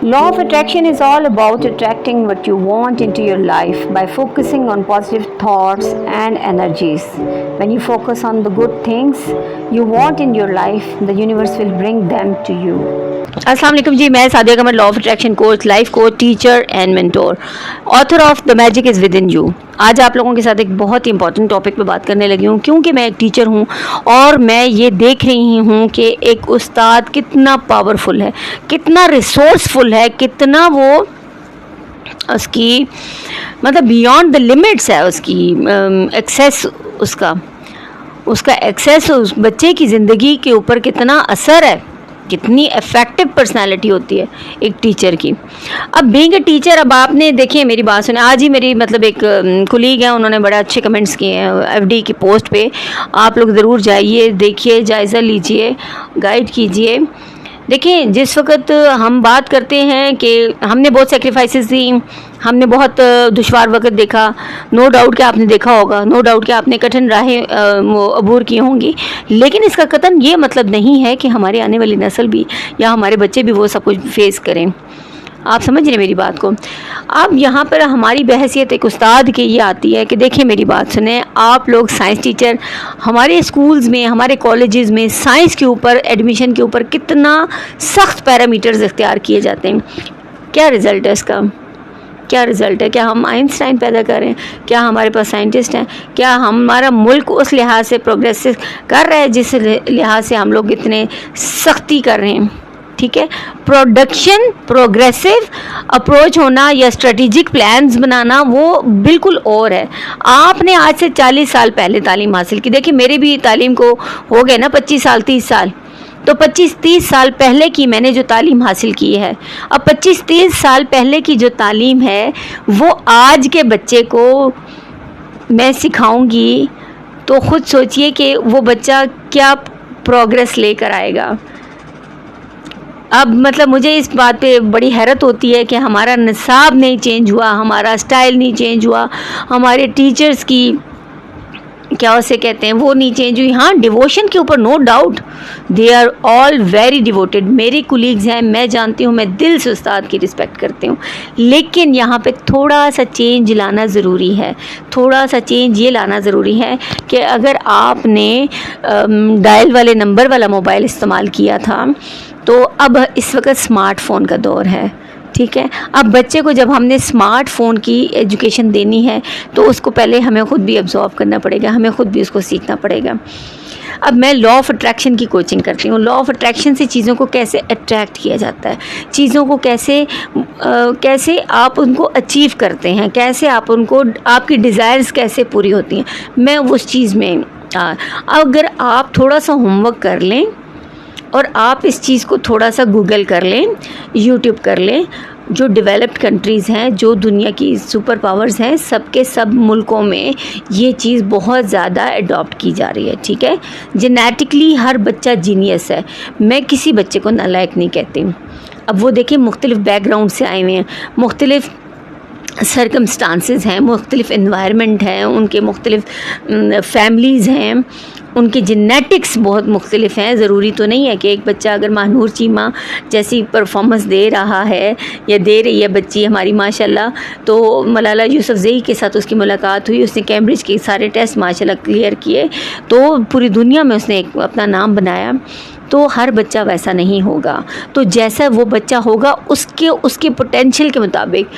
Law of attraction is all about attracting what you want into your life by focusing on positive thoughts and energies. When you focus on the good things you want in your life, the universe will bring them to you. अस्सलाम वालेकुम जी, मैं Sadia Qamar, law of attraction coach, life coach, teacher and mentor, author of the magic is within you. आज आप लोगों के साथ एक बहुत ही इंपॉर्टेंट टॉपिक पे बात करने लगी हूँ, क्योंकि मैं एक टीचर हूँ और मैं ये देख रही हूँ कि एक उस्ताद कितना पावरफुल है, कितना रिसोर्सफुल है, कितना वो उसकी मतलब बियॉन्ड द लिमिट्स है, उसकी एक्सेस, उसका एक्सेस उस बच्चे की ज़िंदगी के ऊपर कितना असर है, कितनी इफ़ेक्टिव पर्सनालिटी होती है एक टीचर की। अब बीइंग ए टीचर, अब आपने देखिए मेरी बात सुने, आज ही मेरी मतलब एक कुलीग है, उन्होंने बड़े अच्छे कमेंट्स किए हैं एफडी की पोस्ट पे। आप लोग ज़रूर जाइए, देखिए, जायज़ा लीजिए, गाइड कीजिए। देखिए, जिस वक्त हम बात करते हैं कि हमने बहुत सेक्रीफाइसेस दी, हमने बहुत दुश्वार वक्त देखा, नो डाउट कि आपने देखा होगा, नो डाउट कि आपने कठिन राहें अबूर की होंगी, लेकिन इसका कतन ये मतलब नहीं है कि हमारी आने वाली नस्ल भी या हमारे बच्चे भी वो सब कुछ फेस करें। आप समझ रहे मेरी बात को। अब यहाँ पर हमारी बहसियत एक उस्ताद की ये आती है कि देखिए मेरी बात सुने, आप लोग साइंस टीचर, हमारे स्कूल्स में, हमारे कॉलेजेस में साइंस के ऊपर, एडमिशन के ऊपर कितना सख्त पैरामीटर्स इख्तियार किए जाते हैं। क्या रिज़ल्ट है इसका? क्या रिज़ल्ट है? क्या हम आइंस्टाइन पैदा करें? क्या हमारे पास साइंटिस्ट हैं? क्या हमारा मुल्क उस लिहाज से प्रोग्रेस कर रहा है जिस लिहाज से हम लोग इतने सख्ती कर रहे हैं? ठीक है, प्रोडक्शन, प्रोग्रेसिव अप्रोच होना या स्ट्रेटेजिक प्लान्स बनाना वो बिल्कुल और है। आपने आज से 40 साल पहले तालीम हासिल की। देखिए मेरी भी तालीम को हो गए ना 25 साल, 30 साल, तो 25-30 साल पहले की मैंने जो तालीम हासिल की है, अब 25-30 साल पहले की जो तालीम है वो आज के बच्चे को मैं सिखाऊंगी, तो ख़ुद सोचिए कि वो बच्चा क्या प्रोग्रेस लेकर आएगा। अब मतलब मुझे इस बात पे बड़ी हैरत होती है कि हमारा निसाब नहीं चेंज हुआ, हमारा स्टाइल नहीं चेंज हुआ, हमारे टीचर्स की क्या उसे कहते हैं वो नहीं चेंज हुई। हाँ, डिवोशन के ऊपर no doubt they are all very devoted, मेरी कुलीग्स हैं, मैं जानती हूँ, मैं दिल से उस्ताद की रिस्पेक्ट करती हूँ, लेकिन यहाँ पे थोड़ा सा चेंज लाना ज़रूरी है। थोड़ा सा चेंज ये लाना ज़रूरी है कि अगर आपने डायल वाले नंबर वाला मोबाइल इस्तेमाल किया था, तो अब इस वक्त स्मार्टफ़ोन का दौर है। ठीक है, अब बच्चे को जब हमने स्मार्टफ़ोन की एजुकेशन देनी है तो उसको पहले हमें ख़ुद भी ऑब्जर्व करना पड़ेगा, हमें ख़ुद भी उसको सीखना पड़ेगा। अब मैं लॉ ऑफ अट्रैक्शन की कोचिंग करती हूँ। लॉ ऑफ अट्रैक्शन से चीज़ों को कैसे अट्रैक्ट किया जाता है, चीज़ों को कैसे आप उनको अचीव करते हैं, कैसे आप उनको, आपकी डिज़ायर्स कैसे पूरी होती हैं, मैं उस चीज़ में अगर आप थोड़ा सा होमवर्क कर लें और आप इस चीज़ को थोड़ा सा गूगल कर लें, यूट्यूब कर लें, जो डेवलप्ड कंट्रीज़ हैं, जो दुनिया की सुपर पावर्स हैं, सबके सब मुल्कों में ये चीज़ बहुत ज़्यादा अडॉप्ट की जा रही है। ठीक है, जेनेटिकली हर बच्चा जीनियस है, मैं किसी बच्चे को नालायक नहीं कहती। अब वो देखिए मुख्तलिफ़ बैकग्राउंड से आए हुए हैं, मुख्तलिफ़ सर्कमस्टांसेस हैं, मुख्तलिफ़ एनवायरनमेंट हैं, उनके मुख्तलिफ़ फैमिलीज़ हैं, उनके जेनेटिक्स बहुत मुख्तलिफ हैं। ज़रूरी तो नहीं है कि एक बच्चा अगर महानूर चीमा जैसी परफॉर्मेंस दे रहा है या दे रही है बच्ची हमारी माशाल्लाह, तो मलाला यूसुफ़ज़ई के साथ उसकी मुलाकात हुई, उसने कैम्ब्रिज के सारे टेस्ट माशाल्लाह क्लियर किए, तो पूरी दुनिया में उसने एक अपना नाम बनाया। तो हर बच्चा वैसा नहीं होगा, तो जैसा वो बच्चा होगा उसके पोटेंशियल के मुताबिक,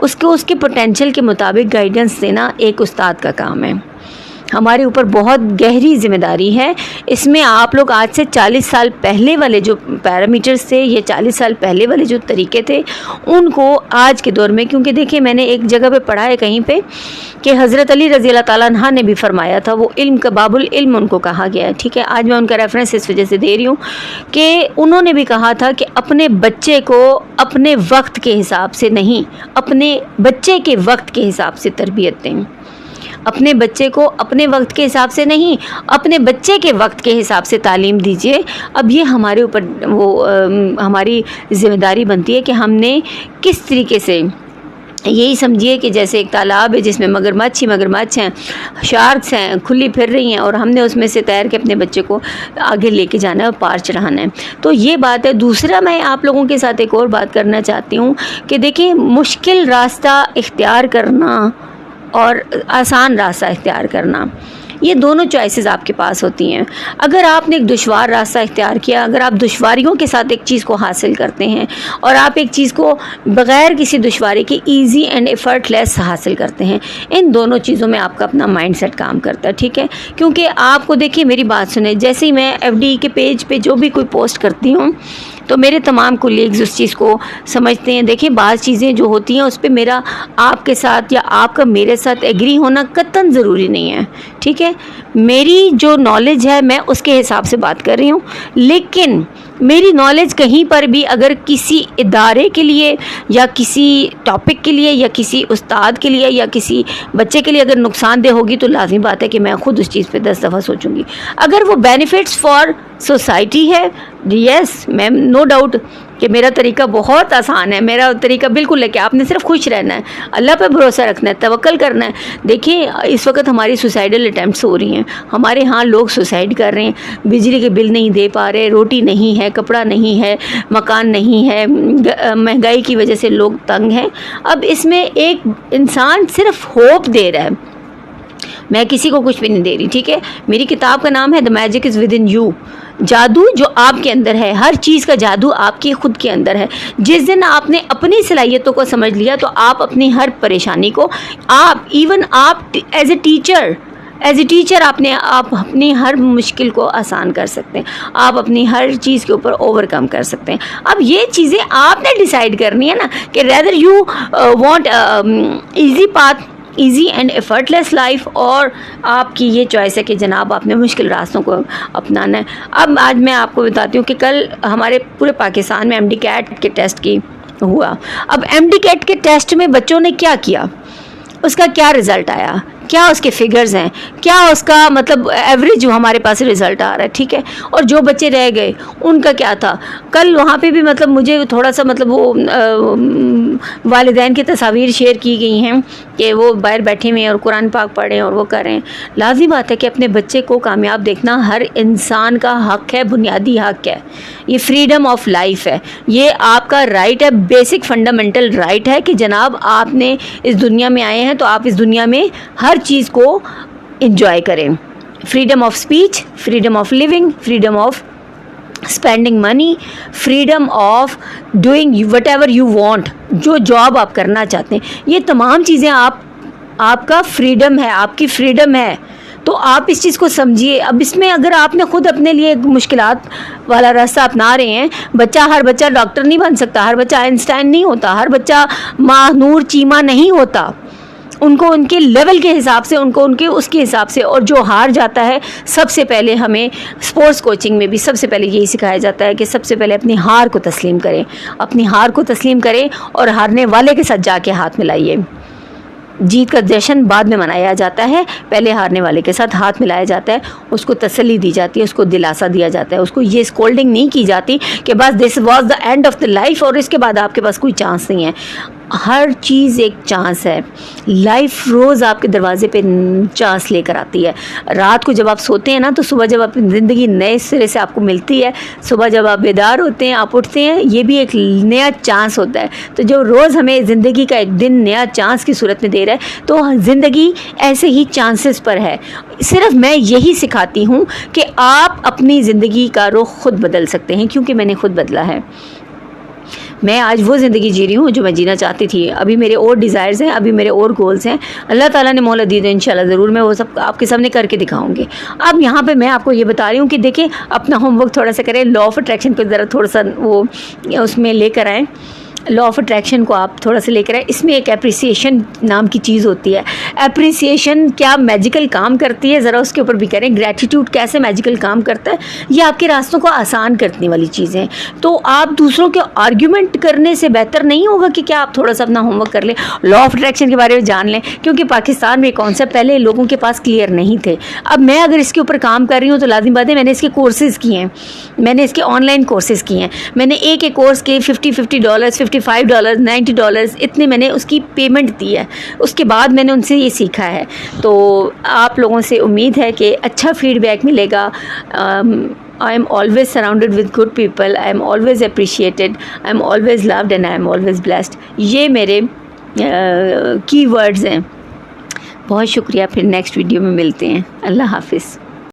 उसके पोटेंशियल के मुताबिक गाइडेंस देना एक उस्ताद का काम है। हमारे ऊपर बहुत गहरी जिम्मेदारी है इसमें। आप लोग आज से 40 साल पहले वाले जो पैरामीटर्स थे, ये 40 साल पहले वाले जो तरीके थे, उनको आज के दौर में, क्योंकि देखिए मैंने एक जगह पे पढ़ा है कहीं पे कि हज़रत अली रज़ी अल्लाह ताला अन्हा ने भी फरमाया था, वो इल्म का बाबुल इल्म उनको कहा गया है। ठीक है, आज मैं उनका रेफरेंस इस वजह से दे रही हूँ कि उन्होंने भी कहा था कि अपने बच्चे को अपने वक्त के हिसाब से नहीं, अपने बच्चे के वक्त के हिसाब से तरबियत दें। अपने बच्चे को अपने वक्त के हिसाब से नहीं, अपने बच्चे के वक्त के हिसाब से तालीम दीजिए। अब ये हमारे ऊपर हमारी ज़िम्मेदारी बनती है कि हमने किस तरीके से यही समझिए कि जैसे एक तालाब है जिसमें मगरमच्छ ही मगरमच्छ हैं, शार्क्स हैं, खुली फिर रही हैं, और हमने उसमें से तैर के अपने बच्चे को आगे लेके जाना है और पार चढ़ाना है। तो ये बात है। दूसरा, मैं आप लोगों के साथ एक और बात करना चाहती हूँ कि देखिए, मुश्किल रास्ता इख्तियार करना और आसान रास्ता इख्तियार करना, ये दोनों चॉइसेस आपके पास होती हैं। अगर आपने एक दुश्वार रास्ता इख्तियार किया, अगर आप दुश्वारियों के साथ एक चीज़ को हासिल करते हैं और आप एक चीज़ को बग़ैर किसी दुश्वारी के ईजी एंड एफर्टलेस हासिल करते हैं, इन दोनों चीज़ों में आपका अपना माइंडसेट काम करता है, ठीक है। क्योंकि आपको देखिए, मेरी बात सुने, जैसे ही मैं FD के पेज पे जो भी कोई पोस्ट करती हूँ तो मेरे तमाम कोलीग्स उस चीज़ को समझते हैं। देखिए, बाज़ चीज़ें जो होती हैं उस पर मेरा आपके साथ या आपका मेरे साथ एग्री होना कतई ज़रूरी नहीं है, ठीक है। मेरी जो नॉलेज है मैं उसके हिसाब से बात कर रही हूँ, लेकिन मेरी नॉलेज कहीं पर भी अगर किसी इदारे के लिए या किसी टॉपिक के लिए या किसी उस्ताद के लिए या किसी बच्चे के लिए अगर नुकसानदेह होगी तो लाज़मी बात है कि मैं ख़ुद उस चीज़ पे 10 दफ़ा सोचूंगी। अगर वो बेनिफिट्स फॉर सोसाइटी है, यस मैम, नो डाउट कि मेरा तरीका बहुत आसान है। मेरा तरीका बिल्कुल है कि आपने सिर्फ खुश रहना है, अल्लाह पे भरोसा रखना है, तवक्कल करना है। देखिए, इस वक्त हमारी सुसाइडल अटैम्प्ट्स हो रही हैं, हमारे यहाँ लोग सुसाइड कर रहे हैं, बिजली के बिल नहीं दे पा रहे, रोटी नहीं है, कपड़ा नहीं है, मकान नहीं है, महंगाई की वजह से लोग तंग हैं। अब इसमें एक इंसान सिर्फ होप दे रहा है, मैं किसी को कुछ भी नहीं दे रही, ठीक है। मेरी किताब का नाम है the magic is within you, जादू जो आपके अंदर है, हर चीज़ का जादू आपके खुद के अंदर है। जिस दिन आपने अपनी सलाहियतों को समझ लिया तो आप अपनी हर परेशानी को, आप एज ए टीचर आप अपनी हर मुश्किल को आसान कर सकते हैं, आप अपनी हर चीज़ के ऊपर ओवरकम कर सकते हैं। अब ये चीज़ें आपने डिसाइड करनी है ना कि rather you want easy path, easy and effortless life, और आपकी ये चॉइस है कि जनाब आपने मुश्किल रास्तों को अपनाना है। अब आज मैं आपको बताती हूँ कि कल हमारे पूरे पाकिस्तान में MD CAT के टेस्ट की हुआ। अब MD CAT के टेस्ट में बच्चों ने क्या किया, उसका क्या रिज़ल्ट आया, क्या उसके फिगर्स हैं, क्या उसका मतलब एवरेज जो हमारे पास रिज़ल्ट आ रहा है, ठीक है। और जो बच्चे रह गए उनका क्या था। कल वहाँ पे भी मतलब मुझे थोड़ा सा मतलब वो वालिदैन की तस्वीर शेयर की गई हैं कि वो बाहर बैठे हुए हैं और कुरान पाक पढ़ें और वो करें। लाज़मी बात है कि अपने बच्चे को कामयाब देखना हर इंसान का हक़ है, बुनियादी हक़ है, ये फ्रीडम ऑफ लाइफ है, ये आपका राइट है, बेसिक फंडामेंटल राइट है कि जनाब आपने इस दुनिया में आए हैं तो आप इस दुनिया में हर चीज़ को एंजॉय करें। Freedom of speech, freedom of living, freedom of spending money, freedom of doing what ever you want, जो जॉब आप करना चाहते हैं, ये तमाम चीज़ें आपका फ्रीडम है, आपकी फ्रीडम है। तो आप इस चीज़ को समझिए। अब इसमें अगर आपने खुद अपने लिए मुश्किलात वाला रास्ता अपना रहे हैं, हर बच्चा डॉक्टर नहीं बन सकता, हर बच्चा आइंस्टाइन नहीं होता, हर बच्चा महानूर चीमा नहीं होता, उनको उनके लेवल के हिसाब से, उनको उनके उसके हिसाब से। और जो हार जाता है, सबसे पहले हमें स्पोर्ट्स कोचिंग में भी सबसे पहले यही सिखाया जाता है कि सबसे पहले अपनी हार को तस्लीम करें, अपनी हार को तस्लीम करें और हारने वाले के साथ जाके हाथ मिलाइए। जीत का जश्न बाद में मनाया जाता है, पहले हारने वाले के साथ हाथ मिलाया जाता है, उसको तसल्ली दी जाती है, उसको दिलासा दिया जाता है, उसको ये स्कोल्डिंग नहीं की जाती कि बस this was the end of the life और इसके बाद आपके पास कोई चांस नहीं है। हर चीज़ एक चांस है, लाइफ रोज़ आपके दरवाजे पे चांस लेकर आती है। रात को जब आप सोते हैं ना तो सुबह जब अपनी ज़िंदगी नए सिरे से आपको मिलती है, सुबह जब आप बेदार होते हैं, आप उठते हैं, ये भी एक नया चांस होता है। तो जो रोज़ हमें ज़िंदगी का एक दिन नया चांस की सूरत में दे रहा है, तो ज़िंदगी ऐसे ही चांसेस पर है। सिर्फ मैं यही सिखाती हूँ कि आप अपनी ज़िंदगी का रुख खुद बदल सकते हैं, क्योंकि मैंने खुद बदला है। मैं आज वो ज़िंदगी जी रही हूँ जो मैं जीना चाहती थी। अभी मेरे और डिज़ायर्स हैं, अभी मेरे और गोल्स हैं, अल्लाह ताला ने मोहलत दी तो इंशाल्लाह ज़रूर मैं वो सब आपके सामने करके दिखाऊंगी। अब यहाँ पे मैं आपको ये बता रही हूँ कि देखिए, अपना होमवर्क थोड़ा सा करें, लॉ ऑफ अट्रैक्शन को ज़रा थोड़ा सा वो उसमें लेकर आएँ, लॉ ऑफ अट्रैक्शन को आप थोड़ा सा लेकर आए। इसमें एक एप्रिसिएशन नाम की चीज़ होती है। एप्रिसिएशन क्या मैजिकल काम करती है, ज़रा उसके ऊपर भी करें। ग्रैटिट्यूड कैसे मैजिकल काम करता है, ये आपके रास्तों को आसान करने वाली चीज़ें। तो आप दूसरों के आर्ग्यूमेंट करने से बेहतर नहीं होगा कि क्या आप थोड़ा सा अपना होमवर्क कर लें, लॉ ऑफ अट्रैक्शन के बारे में जान लें, क्योंकि पाकिस्तान में कॉन्सेप्ट पहले लोगों के पास क्लियर नहीं थे। अब मैं अगर इसके ऊपर काम कर रही हूँ तो लाजिम बात है, मैंने इसके कोर्सेज़ किए हैं, मैंने इसके ऑनलाइन कोर्सेज़ किए हैं, मैंने एक कोर्स के $50 $55, $90 इतने मैंने उसकी पेमेंट दी है। उसके बाद मैंने उनसे ये सीखा है। तो आप लोगों से उम्मीद है कि अच्छा फीडबैक मिलेगा। I am always surrounded with good people. I am always appreciated. I am always loved and I am always blessed. ये मेरे कीवर्ड्स हैं। बहुत शुक्रिया, फिर नेक्स्ट वीडियो में मिलते हैं। अल्लाह हाफिज़।